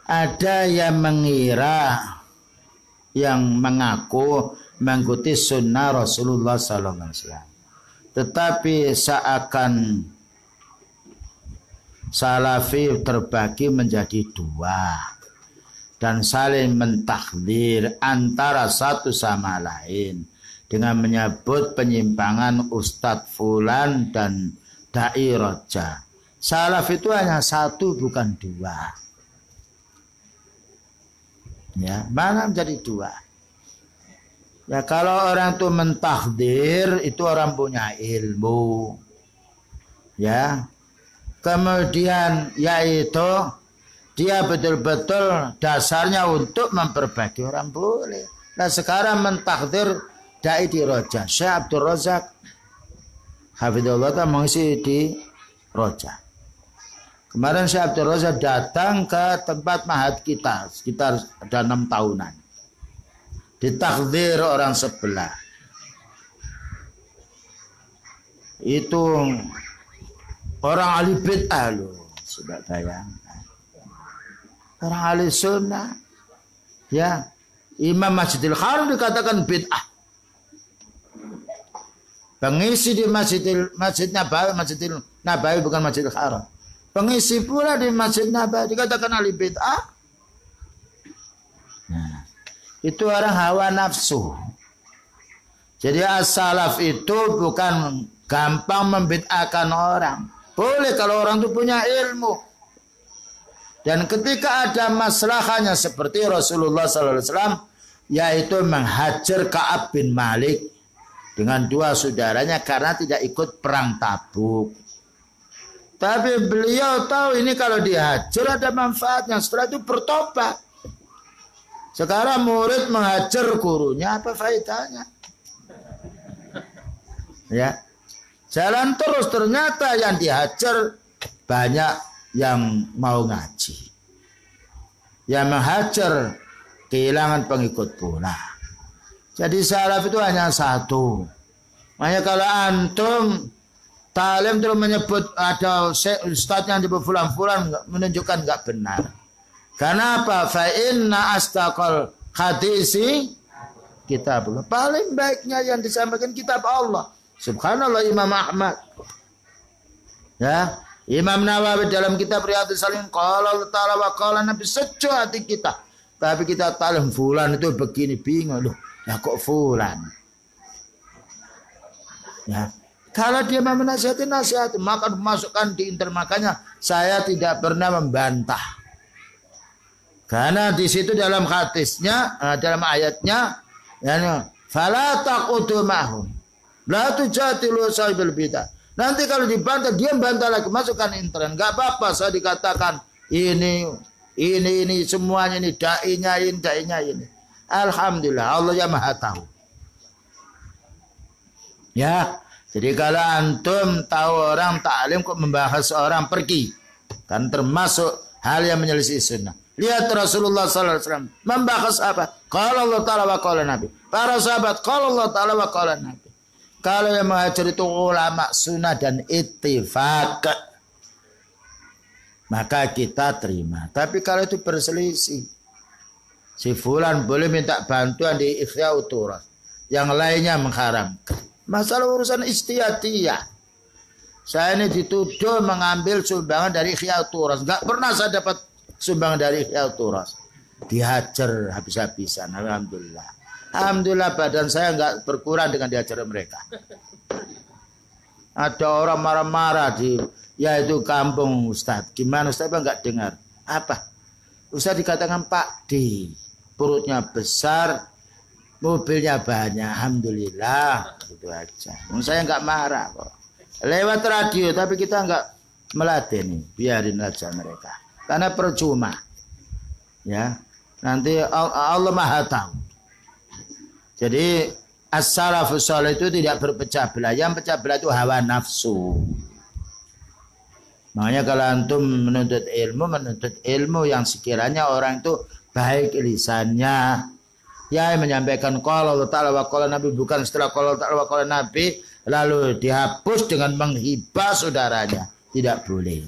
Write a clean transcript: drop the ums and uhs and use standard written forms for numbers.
Ada yang mengira, yang mengaku mengikuti sunnah Rasulullah SAW, tetapi seakan salafi terbagi menjadi dua dan saling mentakdir antara satu sama lain dengan menyebut penyimpangan Ustadz Fulan dan Dai Roja. Salaf itu hanya satu, bukan dua. Ya, mana menjadi dua? Ya, kalau orang itu mentakdir, itu orang punya ilmu. Ya. Kemudian yaitu dia betul-betul dasarnya untuk memperbaiki orang, boleh. Nah, sekarang mentakdir Dai di Roja, Syekh Abdul Razak hafizahullah mengisi di Roja. Kemarin Syekh Abdul Razak datang ke tempat mahat kita sekitar ada 6 tahunan. Ditakdir orang sebelah. Itu orang ahli bid'ah loh, sudah bayangkan. Orang ahli sunnah, ya, Imam Masjidil Haram dikatakan bid'ah. Pengisi di Masjid Nabawi bukan Masjidil Haram. Pengisi pula di Masjid Nabawi dikatakan ahli bid'ah. Nah, itu orang hawa nafsu. Jadi as-salaf itu bukan gampang membid'ahkan orang. Boleh kalau orang itu punya ilmu. Dan ketika ada masalahnya seperti Rasulullah SAW, yaitu menghajar Ka'ab bin Malik dengan 2 saudaranya karena tidak ikut perang Tabuk. Tapi beliau tahu ini kalau dihajar ada manfaatnya. Setelah itu bertobat. Sekarang murid menghajar gurunya, apa faedahnya? Ya. Jalan terus, ternyata yang dihajar banyak yang mau ngaji. Yang menghajar kehilangan pengikut pula. Jadi salaf itu hanya satu. Makanya kalau antum talim terus menyebut ada ustaz yang disebut fulan-fulan, menunjukkan enggak benar. Karena apa? Fa inna astaqal hadisi kitabullah. Paling baiknya yang disampaikan kitab Allah. Subhanallah, Imam Ahmad. Ya, Imam Nawawi dalam kitab Riyadhus Shalihin qala Allah Ta'ala wa qala Nabi, sejuk hati kita. Tapi kita talim fulan itu begini, bingung loh. Ya kok fulan? Ya. Kalau dia mau menasihati, nasihati, maka masukkan di inter. Makanya saya tidak pernah membantah. Karena di situ dalam hadisnya, dalam ayatnya, ya, fala taqutu mahum, la tujadilu sahibul bidah. Nanti kalau dibantah, dia bantah lagi, masukkan intern. Enggak apa-apa, saya dikatakan ini semuanya ini dainya ini. Alhamdulillah, Allah yang Maha tahu. Ya. Jadi kalau antum tahu orang taklim kok membahas orang, pergi. Kan termasuk hal yang menyelisih sunnah. Lihat Rasulullah SAW membahas apa? Qala Allah Ta'ala wa qala Nabi. Para sahabat, qala Allah Ta'ala wa qala Nabi. Kalau yang mengajar itu ulama sunnah dan ittifaq, maka kita terima. Tapi kalau itu berselisih, si fulan boleh minta bantuan di Ihya Uturas, yang lainnya mengharamkan. Masalah urusan istihadiyah. Saya ini dituduh mengambil sumbangan dari Ihya Uturas. Enggak pernah saya dapat sumbangan dari Ihya Uturas. Dihajar habis-habisan. Alhamdulillah. Alhamdulillah badan saya enggak berkurang dengan dihajar mereka. Ada orang marah-marah di yaitu kampung Ustadz. Gimana Ustadz enggak dengar? Apa? Ustadz dikatakan Pak D. Perutnya besar, mobilnya banyak, alhamdulillah, gitu aja. Saya nggak marah kok. Lewat radio, tapi kita nggak meladeni, biarin aja mereka. Karena percuma, ya. Nanti Allah Maha tahu. Jadi as-salafus salih itu tidak berpecah belah. Yang pecah belah itu hawa nafsu. Makanya kalau antum menuntut ilmu yang sekiranya orang itu baik lisannya. Ya, menyampaikan qala Allah Ta'ala wa qala Nabi, bukan setelah qala Allah Ta'ala wa qala Nabi lalu dihapus dengan menghibah saudaranya. Tidak boleh.